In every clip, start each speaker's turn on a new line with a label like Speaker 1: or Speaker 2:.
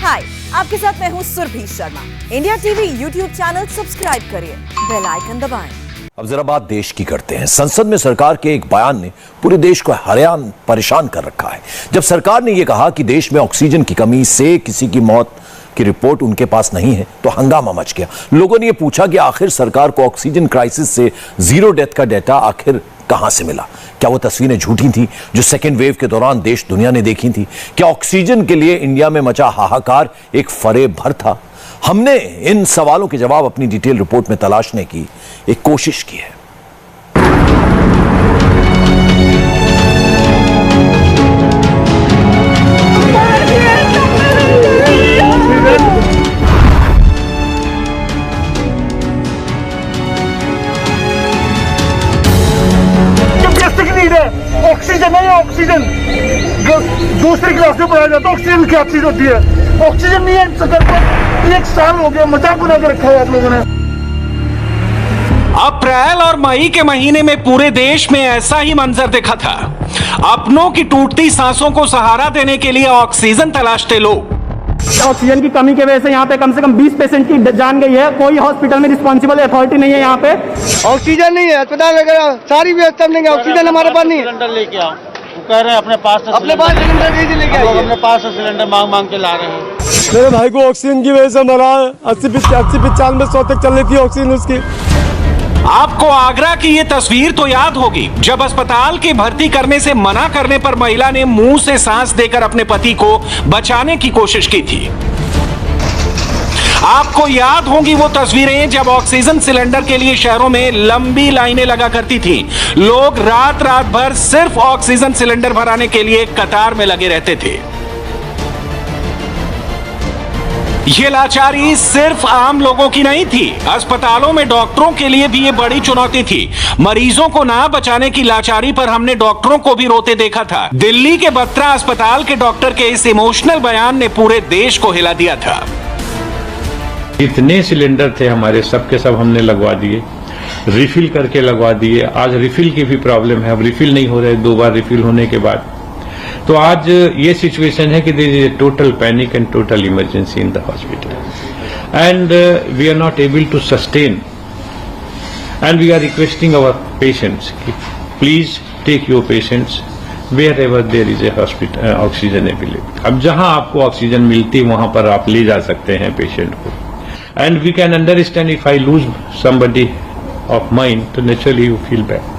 Speaker 1: हाय, आपके साथ मैं हूँ Surabhi Sharma. India TV YouTube channel subscribe करिए, बेल आइकन दबाएं।
Speaker 2: अब जरा बात देश की करते हैं। संसद में सरकार के एक बयान ने पूरे देश को हैरान परेशान कर रखा है। जब सरकार ने यह कहा कि देश में ऑक्सीजन की कमी से किसी की मौत की रिपोर्ट उनके पास नहीं है, तो हंगामा मच गया। लोगों ने यह पूछा कि आखिर सरकार को ऑक्सीजन क्राइसिस से 0 डेथ का डेटा आखिर कहां से मिला? क्या वो तस्वीरें झूठी थी जो सेकेंड वेव के दौरान देश दुनिया ने देखी थी? क्या ऑक्सीजन के लिए इंडिया में मचा हाहाकार एक फरेब भर था? हमने इन सवालों के जवाब अपनी डिटेल रिपोर्ट में तलाशने की एक कोशिश की है।
Speaker 3: ऑक्सीजन नहीं है, ऑक्सीजन दूसरी क्लास में पढ़ाया जाता है। ऑक्सीजन क्या चीज होती है? ऑक्सीजन नहीं है। सर को 1 साल हो गया, मजाक बना के रखा है आप लोगों ने।
Speaker 4: अप्रैल और मई के महीने में पूरे देश में ऐसा ही मंजर देखा था। अपनों की टूटती सांसों को सहारा देने के लिए ऑक्सीजन तलाशते लोग।
Speaker 5: ऑक्सीजन की कमी की वजह से यहाँ पे कम से कम 20 पेशेंट की जान गई है। कोई हॉस्पिटल में रिस्पॉन्सिबल अथॉरिटी नहीं है। यहाँ पे
Speaker 3: ऑक्सीजन नहीं है, अस्पताल वगैरह सारी व्यवस्था नहीं है। ऑक्सीजन हमारे पास नहीं है।
Speaker 6: सिलेंडर लेके आओ, वो कह रहे हैं अपने पास
Speaker 3: सिलेंडर दीजिए, लेके आइए।
Speaker 6: अपने पास से सिलेंडर मांग के ला रहे हैं।
Speaker 7: मेरे भाई को ऑक्सीजन की वजह से मरा 80-95 तक चल रही थी ऑक्सीजन उसकी।
Speaker 4: आपको आगरा की ये तस्वीर तो याद होगी, जब अस्पताल की भर्ती करने से मना करने पर महिला ने मुंह से सांस देकर अपने पति को बचाने की कोशिश की थी। आपको याद होंगी वो तस्वीरें जब ऑक्सीजन सिलेंडर के लिए शहरों में लंबी लाइनें लगा करती थी। लोग रात भर सिर्फ ऑक्सीजन सिलेंडर भराने के लिए कतार में लगे रहते थे। ये लाचारी सिर्फ आम लोगों की नहीं थी, अस्पतालों में डॉक्टरों के लिए भी ये बड़ी चुनौती थी। मरीजों को ना बचाने की लाचारी पर हमने डॉक्टरों को भी रोते देखा था। दिल्ली के बत्रा अस्पताल के डॉक्टर के इस इमोशनल बयान ने पूरे देश को हिला दिया था।
Speaker 8: इतने सिलेंडर थे हमारे, सबके सब हमने लगवा दिए, रिफिल करके लगवा दिए। आज रिफिल की भी प्रॉब्लम है, अब रिफिल नहीं हो रहे 2 बार रिफिल होने के बाद। तो आज ये सिचुएशन है कि there is a total panic and total emergency in the hospital and we are not able to sustain and we are requesting our patients कि please take your patients wherever there is a hospital oxygen available. अब जहां आपको oxygen मिलती वहां पर आप ले जा सकते हैं पेशेंट को। And we can understand if I lose somebody of mind तो naturally you feel bad.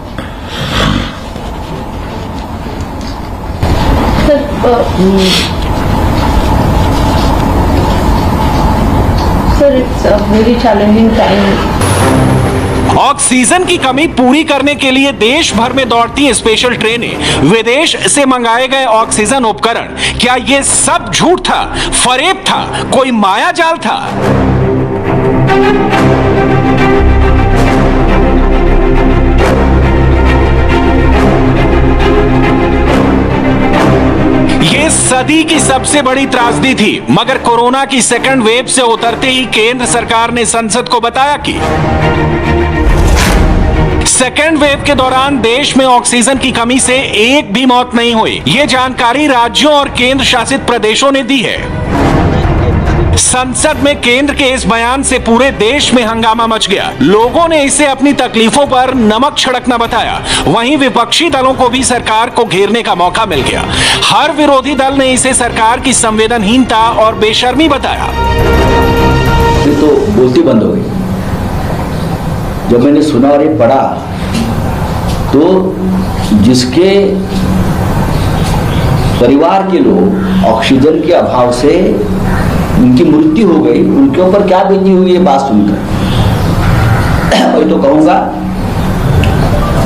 Speaker 9: Sir, it's a very challenging time.
Speaker 4: Oxygen की कमी पूरी करने के लिए देश भर में दौड़ती स्पेशल ट्रेनें, विदेश से मंगाए गए ऑक्सीजन उपकरण, क्या ये सब झूठ था, फरेब था, कोई माया जाल था? ये सदी की सबसे बड़ी त्रासदी थी, मगर कोरोना की सेकंड वेव से उतरते ही केंद्र सरकार ने संसद को बताया कि सेकेंड वेव के दौरान देश में ऑक्सीजन की कमी से एक भी मौत नहीं हुई। ये जानकारी राज्यों और केंद्र शासित प्रदेशों ने दी है। संसद में केंद्र के इस बयान से पूरे देश में हंगामा मच गया। लोगों ने इसे अपनी तकलीफों पर नमक छिड़कना बताया। वहीं विपक्षी दलों को भी सरकार को घेरने का मौका मिल गया। हर विरोधी दल ने इसे सरकार की संवेदनहीनता और बेशर्मी बताया।
Speaker 10: तो बोलती बंद हो गई। जब मैंने सुना और ये पढ़ा तो जिसके परिवार के लोग ऑक्सीजन के अभाव से उनकी मृत्यु हो गई, उनके ऊपर क्या बीती हुई है बात सुनकर। मैं तो कहूँगा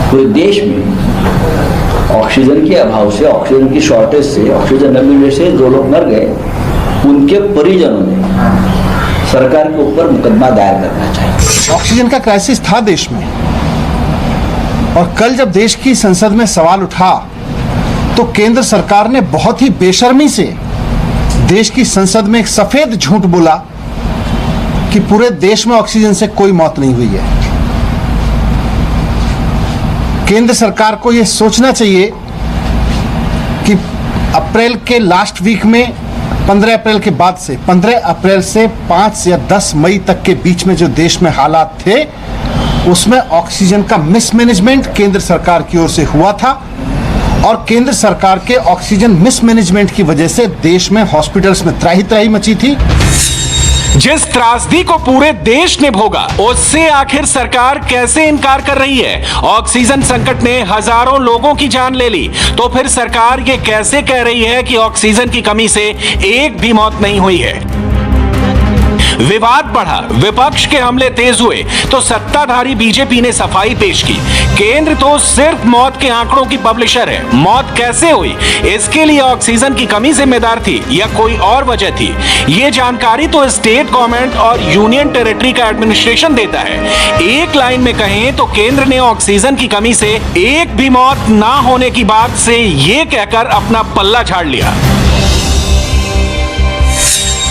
Speaker 10: पूरे देश में ऑक्सीजन के अभाव से, ऑक्सीजन की शॉर्टेज से, ऑक्सीजन न मिलने से जो लोग मर गए, उनके परिजनों ने सरकार के ऊपर मुकदमा दायर करना चाहिए।
Speaker 11: ऑक्सीजन का क्राइसिस था देश में, और कल जब देश की संसद में सवाल उठा तो केंद्र सरकार ने बहुत ही बेशर्मी से देश की संसद में एक सफेद झूठ बोला कि पूरे देश में ऑक्सीजन से कोई मौत नहीं हुई है। केंद्र सरकार को यह सोचना चाहिए कि अप्रैल के लास्ट वीक में 15 अप्रैल के बाद से 15 अप्रैल से 5 या 10 मई तक के बीच में जो देश में हालात थे, उसमें ऑक्सीजन का मिसमैनेजमेंट केंद्र सरकार की ओर से हुआ था और केंद्र सरकार के ऑक्सीजन मिसमैनेजमेंट की वजह से देश में हॉस्पिटल्स में त्राही त्राही मची थी।
Speaker 4: जिस त्रासदी को पूरे देश ने भोगा, उससे आखिर सरकार कैसे इनकार कर रही है? ऑक्सीजन संकट ने हजारों लोगों की जान ले ली, तो फिर सरकार ये कैसे कह रही है कि ऑक्सीजन की कमी से एक भी मौत नहीं हुई है? विवाद बढ़ा, विपक्ष के हमले तेज हुए तो सत्ताधारी बीजेपी ने सफाई पेश की। केंद्र तो सिर्फ मौत के आंकड़ों की पब्लिशर है। मौत कैसे हुई, इसके लिए ऑक्सीजन की कमी जिम्मेदार थी या कोई और वजह थी? ये जानकारी तो स्टेट गवर्नमेंट और यूनियन टेरिटरी का एडमिनिस्ट्रेशन देता है। एक लाइन में कहें तो केंद्र ने ऑक्सीजन की कमी से एक भी मौत ना होने की बात से ये कहकर अपना पल्ला झाड़ लिया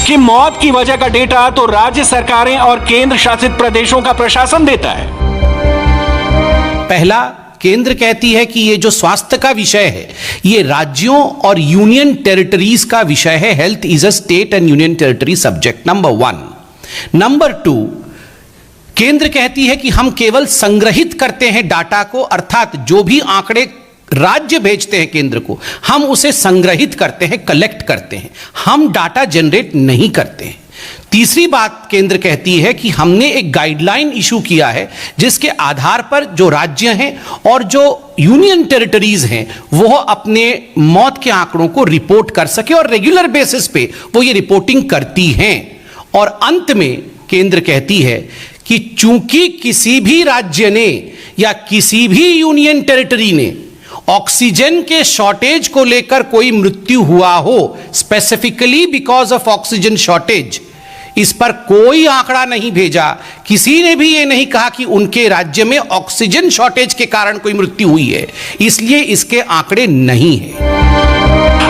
Speaker 4: कि मौत की वजह का डेटा तो राज्य सरकारें और केंद्र शासित प्रदेशों का प्रशासन देता है।
Speaker 12: पहला, केंद्र कहती है कि ये जो स्वास्थ्य का विषय है ये राज्यों और यूनियन टेरिटरीज का विषय है। Health is a state and union territory subject, number 1। Number 2, केंद्र कहती है कि हम केवल संग्रहित करते हैं डाटा को, अर्थात जो भी आंकड़े राज्य भेजते हैं केंद्र को, हम उसे संग्रहित करते हैं, कलेक्ट करते हैं, हम डाटा जनरेट नहीं करते हैं। तीसरी बात केंद्र कहती है कि हमने एक गाइडलाइन इशू किया है जिसके आधार पर जो राज्य हैं और जो यूनियन टेरिटरीज हैं वो अपने मौत के आंकड़ों को रिपोर्ट कर सके और रेगुलर बेसिस पे वो ये रिपोर्टिंग करती हैं। और अंत में केंद्र कहती है कि चूंकि किसी भी राज्य ने या किसी भी यूनियन टेरिटरी ने ऑक्सीजन के शॉर्टेज को लेकर कोई मृत्यु हुआ हो, specifically because of oxygen shortage, इस पर कोई आंकड़ा नहीं भेजा। किसी ने भी यह नहीं कहा कि उनके राज्य में ऑक्सीजन शॉर्टेज के कारण कोई मृत्यु हुई है, इसलिए इसके आंकड़े नहीं है।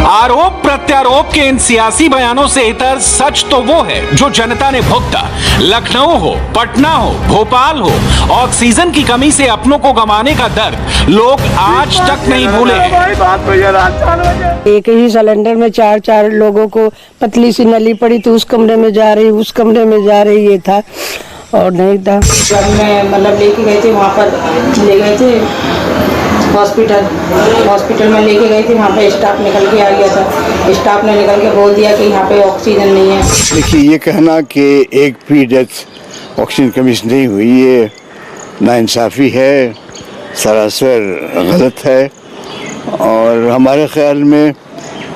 Speaker 4: आरोप प्रत्यारोप के इन सियासी बयानों से इतर सच तो वो है जो जनता ने भुगता। लखनऊ हो, पटना हो, भोपाल हो, ऑक्सीजन की कमी से अपनों को गंवाने का दर्द लोग आज तक नहीं भूले हैं।
Speaker 13: एक ही सिलेंडर में 4 लोगों को पतली सी नली पड़ी तो उस कमरे में जा रही, उस कमरे में जा रही, ये था और नहीं था।
Speaker 9: जब मैं मतलब लेके गए थे, वहाँ पर ले गए थे हॉस्पिटल में लेके गए थे, वहाँ पे स्टाफ निकल के आ गया था। स्टाफ ने निकल के बोल दिया कि यहाँ पे ऑक्सीजन नहीं है।
Speaker 14: देखिए, ये कहना कि एक भी डेथ ऑक्सीजन कमी से नहीं हुई, ये नाइंसाफ़ी है, सरासर गलत है। और हमारे ख्याल में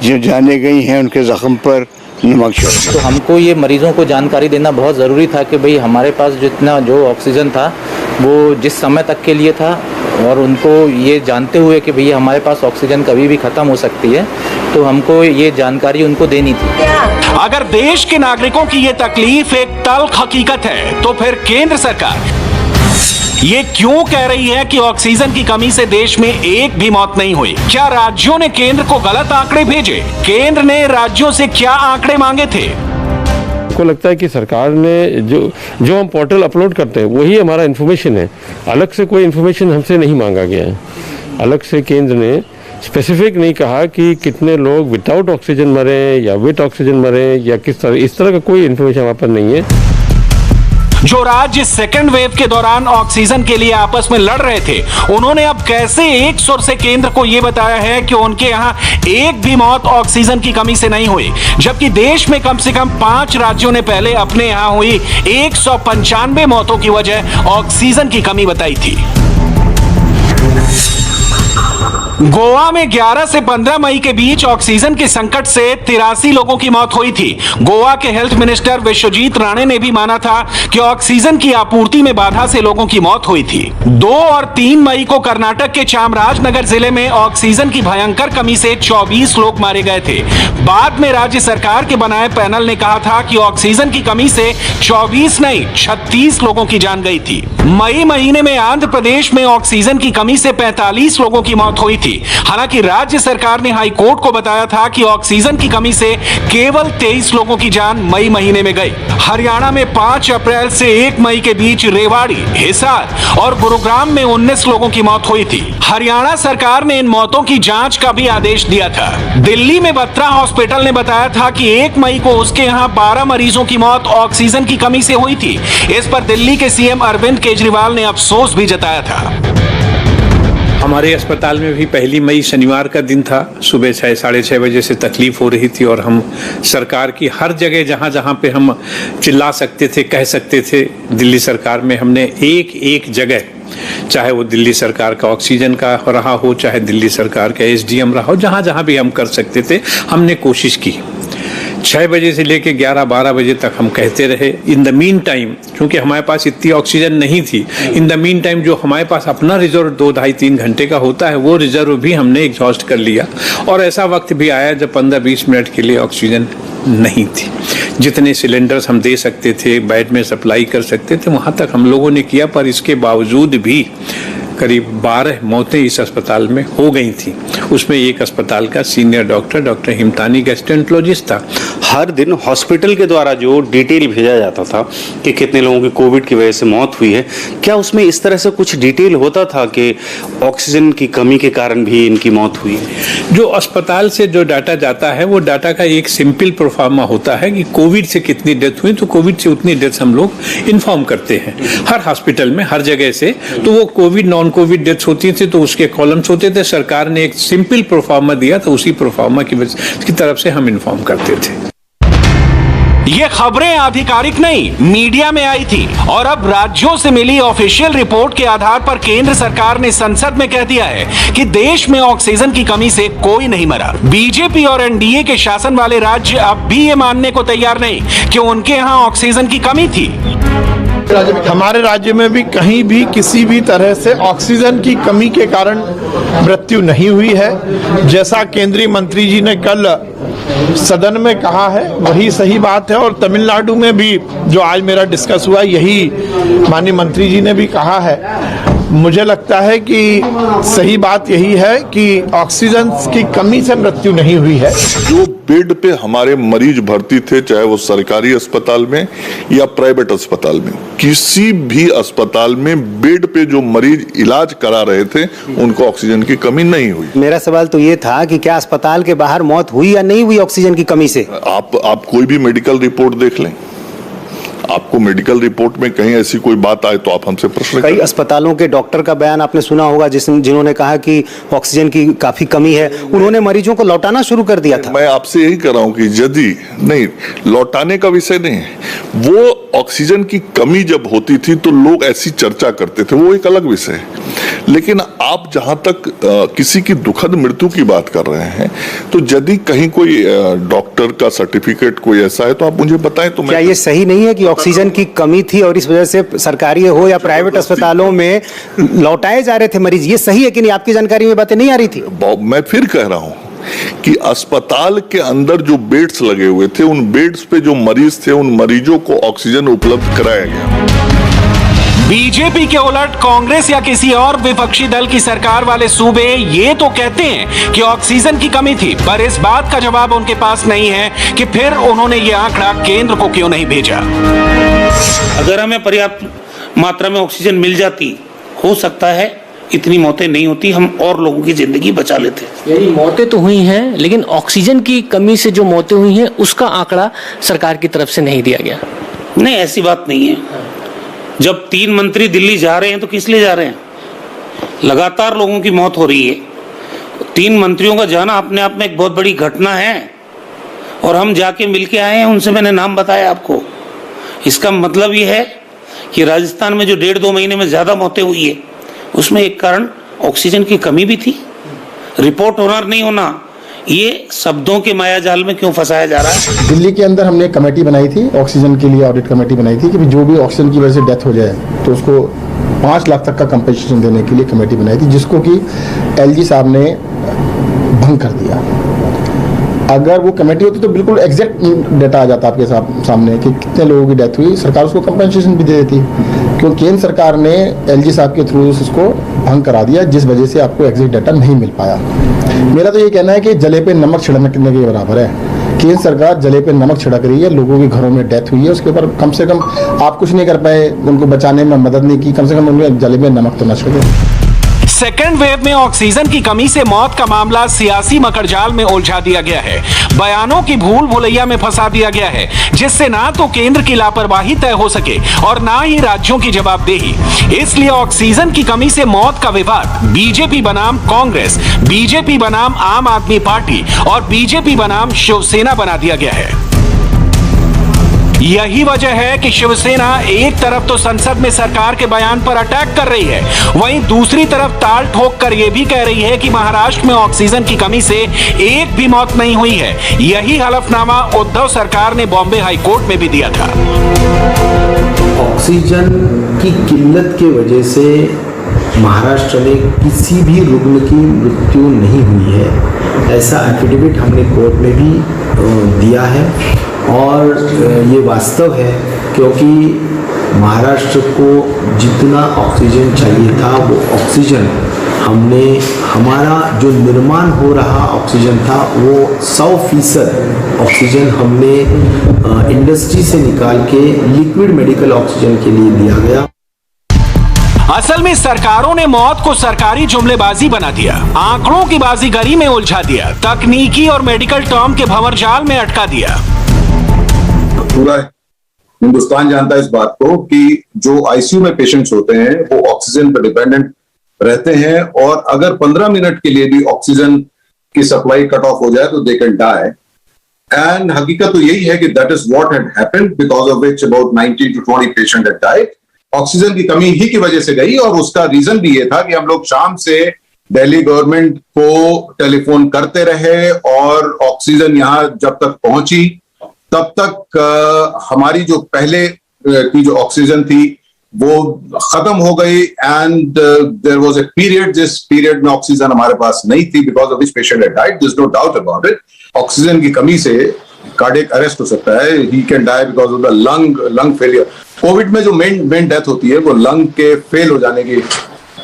Speaker 14: जो जाने गई हैं उनके ज़ख्म पर नमक छोड़।
Speaker 15: तो हमको ये मरीजों को जानकारी देना बहुत ज़रूरी था कि भाई हमारे पास जो ऑक्सीजन था वो जिस समय तक के लिए था, और उनको ये जानते हुए कि भैया हमारे पास ऑक्सीजन कभी भी खत्म हो सकती है, तो हमको ये जानकारी उनको देनी थी।
Speaker 4: अगर देश के नागरिकों की ये तकलीफ एक तल्ख हकीकत है, तो फिर केंद्र सरकार ये क्यों कह रही है कि ऑक्सीजन की कमी से देश में एक भी मौत नहीं हुई? क्या राज्यों ने केंद्र को गलत आंकड़े भेजे? केंद्र ने राज्यों से क्या आंकड़े मांगे थे?
Speaker 7: को लगता है कि सरकार ने जो हम पोर्टल अपलोड करते हैं वही हमारा इन्फॉर्मेशन है। अलग से कोई इन्फॉर्मेशन हमसे नहीं मांगा गया है। अलग से केंद्र ने स्पेसिफिक नहीं कहा कि कितने लोग विदाउट ऑक्सीजन मरे या विद ऑक्सीजन मरे या किस तरह, इस तरह का कोई इन्फॉर्मेशन हमारे पास नहीं है।
Speaker 4: जो राज्य सेकेंड वेव के दौरान ऑक्सीजन के लिए आपस में लड़ रहे थे, उन्होंने अब कैसे एक सुर से केंद्र को यह बताया है कि उनके यहां एक भी मौत ऑक्सीजन की कमी से नहीं हुई, जबकि देश में कम से कम 5 राज्यों ने पहले अपने यहां हुई 195 मौतों की वजह ऑक्सीजन की कमी बताई थी। गोवा में 11 से 15 मई के बीच ऑक्सीजन के संकट से 83 लोगों की मौत हुई थी। गोवा के हेल्थ मिनिस्टर विश्वजीत राणे ने भी माना था कि ऑक्सीजन की आपूर्ति में बाधा से लोगों की मौत हुई थी। 2 और 3 मई को कर्नाटक के चामराजनगर जिले में ऑक्सीजन की भयंकर कमी से 24 लोग मारे गए थे। बाद में राज्य सरकार के बनाए पैनल ने कहा था कि ऑक्सीजन की कमी से 24 नहीं 36 लोगों की जान गई थी। मई महीने में आंध्र प्रदेश में ऑक्सीजन की कमी से 45 लोगों की मौत हुई थी। हालांकि राज्य सरकार ने हाई कोर्ट को बताया था कि ऑक्सीजन की कमी से केवल 23 लोगों की जान मई महीने में गई। हरियाणा में 5 अप्रैल से 1 मई के बीच रेवाड़ी, हिसार और गुरुग्राम में 19 लोगों की मौत हुई थी। हरियाणा सरकार ने इन मौतों की जांच का भी आदेश दिया था। दिल्ली में बत्रा हॉस्पिटल ने बताया था कि 1 मई को उसके यहां 12 मरीजों की मौत ऑक्सीजन की कमी से हुई थी। इस पर दिल्ली के सीएम अरविंद केजरीवाल ने अफसोस भी जताया था।
Speaker 8: हमारे अस्पताल में भी 1 मई शनिवार का दिन था। सुबह 6 साढ़े 6 बजे से तकलीफ हो रही थी और हम सरकार की हर जगह जहां जहां पे हम चिल्ला सकते थे, कह सकते थे, दिल्ली सरकार में हमने एक जगह, चाहे वो दिल्ली सरकार का ऑक्सीजन का रहा हो, चाहे दिल्ली सरकार का एसडीएम रहा हो, जहां जहां भी हम कर सकते थे हमने कोशिश की। 6 बजे से लेके 11-12 बजे तक हम कहते रहे। इन द मीन टाइम, क्योंकि हमारे पास इतनी ऑक्सीजन नहीं थी, इन द मीन टाइम जो हमारे पास अपना रिजर्व 2, 2.5, 3 घंटे का होता है, वो रिजर्व भी हमने एग्जॉस्ट कर लिया। और ऐसा वक्त भी आया जब 15-20 मिनट के लिए ऑक्सीजन नहीं थी। जितने सिलेंडर्स हम दे सकते थे, बेड में सप्लाई कर सकते थे, वहाँ तक हम लोगों ने किया। पर इसके बावजूद भी करीब 12 मौतें इस अस्पताल में हो गई थी। उसमें एक अस्पताल का सीनियर डॉक्टर हिमतानी गैस्ट्रोएंटरोलॉजिस्ट था।
Speaker 16: हर दिन हॉस्पिटल के द्वारा जो डिटेल भेजा जाता था कि कितने लोगों की कोविड की वजह से मौत हुई है, क्या उसमें इस तरह से कुछ डिटेल होता था कि ऑक्सीजन की कमी के कारण भी इनकी मौत हुई है?
Speaker 8: जो अस्पताल से जो डाटा जाता है, वो डाटा का एक सिंपल प्रोफार्मा होता है कि कोविड से कितनी डेथ हुई, तो कोविड से उतनी डेथ हम लोग इन्फॉर्म करते हैं हर हॉस्पिटल में, हर जगह से। तो वो कोविड नॉन कोविड डेथ्स होती थी तो उसके कॉलम्स होते थे। सरकार ने एक सिंपल प्रोफार्मा दिया था, उसी प्रोफार्मा की तरफ से हम इन्फॉर्म करते थे।
Speaker 4: ये खबरें आधिकारिक नहीं, मीडिया में आई थी और अब राज्यों से मिली ऑफिशियल रिपोर्ट के आधार पर केंद्र सरकार ने संसद में कह दिया है कि देश में ऑक्सीजन की कमी से कोई नहीं मरा। बीजेपी और एनडीए के शासन वाले राज्य अब भी ये मानने को तैयार नहीं कि उनके यहाँ ऑक्सीजन की कमी थी।
Speaker 3: हमारे राज्य में भी कहीं भी किसी भी तरह से ऑक्सीजन की कमी के कारण मृत्यु नहीं हुई है। जैसा केंद्रीय मंत्री जी ने कल सदन में कहा है वही सही बात है। और तमिलनाडु में भी जो आज मेरा डिस्कस हुआ, यही माननीय मंत्री जी ने भी कहा है। मुझे लगता है कि सही बात यही है कि ऑक्सीजन की कमी से मृत्यु नहीं हुई है।
Speaker 17: जो बेड पे हमारे मरीज भर्ती थे, चाहे वो सरकारी अस्पताल में या प्राइवेट अस्पताल में, किसी भी अस्पताल में बेड पे जो मरीज इलाज करा रहे थे उनको ऑक्सीजन की कमी नहीं हुई।
Speaker 15: मेरा सवाल तो ये था कि क्या अस्पताल के बाहर मौत हुई या नहीं हुई ऑक्सीजन की कमी से?
Speaker 17: आप कोई भी मेडिकल रिपोर्ट देख लें, आपको मेडिकल रिपोर्ट में कहीं ऐसी कोई बात आए तो आप हमसे प्रश्न करें।
Speaker 15: कई अस्पतालों के डॉक्टर का बयान आपने सुना होगा जिन्होंने कहा कि ऑक्सीजन की काफी कमी है, उन्होंने मरीजों को लौटाना शुरू कर दिया था।
Speaker 17: मैं आपसे यही कह रहा हूं कि यदि नहीं, लौटाने का विषय नहीं है, वो ऑक्सीजन की कमी जब होती थी तो लोग ऐसी चर्चा करते थे, वो एक अलग विषय है। लेकिन आप जहां तक किसी की दुखद मृत्यु की बात कर रहे हैं, तो यदि कहीं कोई डॉक्टर का सर्टिफिकेट कोई ऐसा है तो आप मुझे बताएं। तो
Speaker 15: क्या ये सही नहीं है कि ऑक्सीजन की कमी थी और इस वजह से सरकारी हो या प्राइवेट अस्पतालों में लौटाए जा रहे थे मरीज? ये सही है कि नहीं? आपकी जानकारी में बातें नहीं आ रही थी?
Speaker 17: मैं फिर कह रहा हूं कि अस्पताल के अंदर जो बेड्स लगे हुए थे, उन बेड्स पे जो मरीज थे, उन मरीजों को ऑक्सीजन उपलब्ध कराया गया।
Speaker 4: बीजेपी के उलट कांग्रेस या किसी और विपक्षी दल की सरकार वाले सूबे ये तो कहते हैं कि ऑक्सीजन की कमी थी, पर इस बात का जवाब उनके पास नहीं है कि फिर उन्होंने ये आंकड़ा केंद्र को क्यों नहीं भेजा।
Speaker 18: अगर हमें पर्याप्त मात्रा में ऑक्सीजन मिल जाती, हो सकता है इतनी मौतें नहीं होती, हम और लोगों की जिंदगी बचा लेते।
Speaker 19: यानी मौतें तो हुई हैं, लेकिन ऑक्सीजन की कमी से जो मौतें हुई हैं उसका आंकड़ा सरकार की तरफ से नहीं दिया गया।
Speaker 18: नहीं, ऐसी बात नहीं है। जब 3 मंत्री दिल्ली जा रहे हैं तो किस लिए जा रहे हैं? लगातार लोगों की मौत हो रही है। 3 मंत्रियों का जाना अपने आप में एक बहुत बड़ी घटना है और हम जाके मिलके आए हैं, उनसे मैंने नाम बताया आपको। इसका मतलब ये है कि राजस्थान में जो 1.5-2 महीने में ज्यादा मौतें हुई है, उसमें एक कारण ऑक्सीजन की कमी भी थी। रिपोर्ट होना नहीं होना, ये शब्दों के मायाजाल में क्यों फंसाया जा रहा है?
Speaker 11: दिल्ली के अंदर हमने एक कमेटी बनाई थी, ऑक्सीजन के लिए ऑडिट कमेटी बनाई थी कि जो भी ऑक्सीजन की वजह से डेथ हो जाए तो उसको 5 लाख तक का कंपनसेशन देने के लिए कमेटी बनाई थी, जिसको कि एलजी साहब ने भंग कर दिया।
Speaker 20: अगर वो कमेटी होती तो बिल्कुल एग्जैक्ट डाटा आ जाता आपके सामने कि कितने लोगों की डेथ हुई, सरकार उसको कंपनसेशन भी दे देती। क्योंकि केंद्र सरकार ने एलजी साहब के थ्रू इसको भंग करा दिया, जिस वजह से आपको एग्जैक्ट डाटा नहीं मिल पाया। मेरा तो ये कहना है कि जले पे नमक छिड़कने के बराबर है। केंद्र सरकार जले पे नमक छिड़क रही है, लोगों के घरों में डेथ हुई है, उसके ऊपर कम से कम आप कुछ नहीं कर पाए, उनको बचाने में मदद नहीं की, कम से कम उनके जले में नमक तो न छिड़के।
Speaker 4: सेकेंड वेव में ऑक्सीजन की कमी से मौत का मामला सियासी मकड़जाल में उलझा दिया गया है। बयानों की भूल भुलैया में फंसा दिया गया है, जिससे ना तो केंद्र की लापरवाही तय हो सके और ना ही राज्यों की जवाबदेही। इसलिए ऑक्सीजन की कमी से मौत का विवाद बीजेपी बनाम कांग्रेस, बीजेपी बनाम आम आदमी पार्टी और बीजेपी बनाम शिवसेना बना दिया गया है। यही वजह है कि शिवसेना एक तरफ तो संसद में सरकार के बयान पर अटैक कर रही है, वहीं दूसरी तरफ ताल ठोक कर यह भी कह रही है कि महाराष्ट्र में ऑक्सीजन की कमी से एक भी मौत नहीं हुई है। यही हलफनामा उद्धव सरकार ने बॉम्बे हाई कोर्ट में भी दिया था।
Speaker 21: ऑक्सीजन की किल्लत की वजह से महाराष्ट्र में किसी भी रुग्ण की मृत्यु नहीं हुई है, ऐसा एफिडेविट हमने कोर्ट में भी दिया है। और ये वास्तव है, क्योंकि महाराष्ट्र को जितना ऑक्सीजन चाहिए था वो ऑक्सीजन हमारा जो निर्माण हो रहा ऑक्सीजन था वो 100% ऑक्सीजन हमने इंडस्ट्री से निकाल के लिक्विड मेडिकल ऑक्सीजन के लिए दिया गया।
Speaker 4: असल में सरकारों ने मौत को सरकारी जुमलेबाजी बना दिया, आंकड़ों की बाजीगरी में उलझा दिया, तकनीकी और मेडिकल टर्म के भंवरजाल में अटका दिया।
Speaker 22: पूरा हिंदुस्तान जानता है इस बात को कि जो आईसीयू में पेशेंट्स होते हैं वो ऑक्सीजन पर डिपेंडेंट रहते हैं, और अगर 15 मिनट के लिए भी ऑक्सीजन की सप्लाई कट ऑफ हो जाए तो दे कैन डाई। एंड हकीकत तो यही है कि that is what had happened, because of which about 19 to 20 patient had died. Oxygen की कमी ही की वजह से गई, और उसका रीजन भी ये था कि हम लोग शाम से दिल्ली गवर्नमेंट को टेलीफोन करते रहे, और ऑक्सीजन यहां जब तक पहुंची तब तक हमारी जो पहले की जो ऑक्सीजन थी वो खत्म हो गई। And there was a period, जिस पीरियड में ऑक्सीजन हमारे पास नहीं थी, because of which patient had died, there is no doubt about it. Oxygen की कमी से कार्डियक अरेस्ट हो सकता है, he can die because of the lung failure. COVID में जो मेन डेथ होती है वो लंग के फेल हो जाने की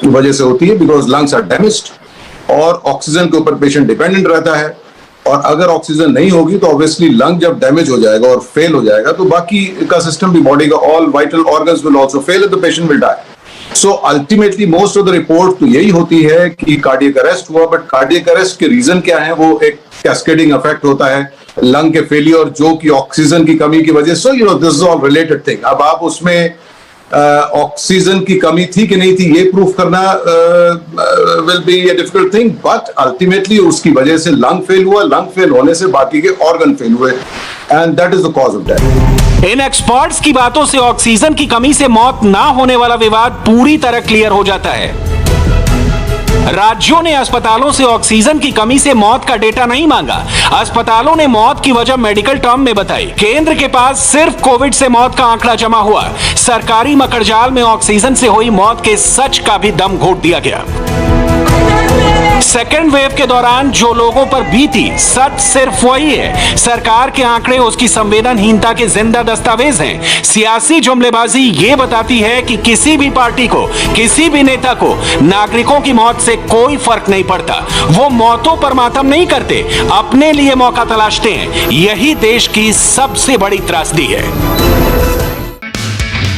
Speaker 22: वजह से होती है, बिकॉज लंग्स आर डैमेज्ड, और ऑक्सीजन के ऊपर पेशेंट डिपेंडेंट रहता है। और अगर ऑक्सीजन नहीं होगी तो ऑब्वियसली लंग जब डैमेज हो जाएगा और फेल हो जाएगा तो बाकी का सिस्टम भी, बॉडी का all vital organs will also fail and the patient will die. So ultimately most of the report तो यही होती है कि कार्डियक अरेस्ट हुआ, बट कार्डियक अरेस्ट के रीजन क्या है, वो एक कैस्केडिंग इफेक्ट होता है लंग के फेलियर जो कि ऑक्सीजन की कमी की वजह से, this is all related thing. अब आप उसमें ऑक्सीजन की कमी थी कि नहीं थी ये प्रूफ करना will be a difficult thing, but ultimately उसकी वजह से लंग फेल हुआ, लंग फेल होने से बाकी के ऑर्गन फेल हुए, and that is the cause of death.
Speaker 4: In experts की बातों से ऑक्सीजन की कमी से मौत ना होने वाला विवाद पूरी तरह क्लियर हो जाता है। राज्यों ने अस्पतालों से ऑक्सीजन की कमी से मौत का डेटा नहीं मांगा, अस्पतालों ने मौत की वजह मेडिकल टर्म में बताई। केंद्र के पास सिर्फ कोविड से मौत का आंकड़ा जमा हुआ, सरकारी मकड़जाल में ऑक्सीजन से हुई मौत के सच का भी दम घोट दिया गया। सेकेंड वेव के दौरान जो लोगों पर बीती सच सिर्फ वही है, सरकार के आंकड़े उसकी संवेदनहीनता के जिंदा दस्तावेज हैं। सियासी जुमलेबाजी ये बताती है कि किसी भी पार्टी को, किसी भी नेता को नागरिकों की मौत से कोई फर्क नहीं पड़ता। वो मौतों पर मातम नहीं करते, अपने लिए मौका तलाशते हैं। यही देश की सबसे बड़ी त्रासदी है।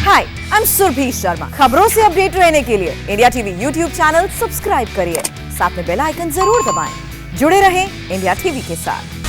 Speaker 1: हाय, आई एम सुरभि शर्मा। खबरों से अपडेट रहने के लिए India TV YouTube channel subscribe करिए, साथ में बेल आइकन जरूर दबाएं। जुड़े रहें इंडिया टीवी के साथ।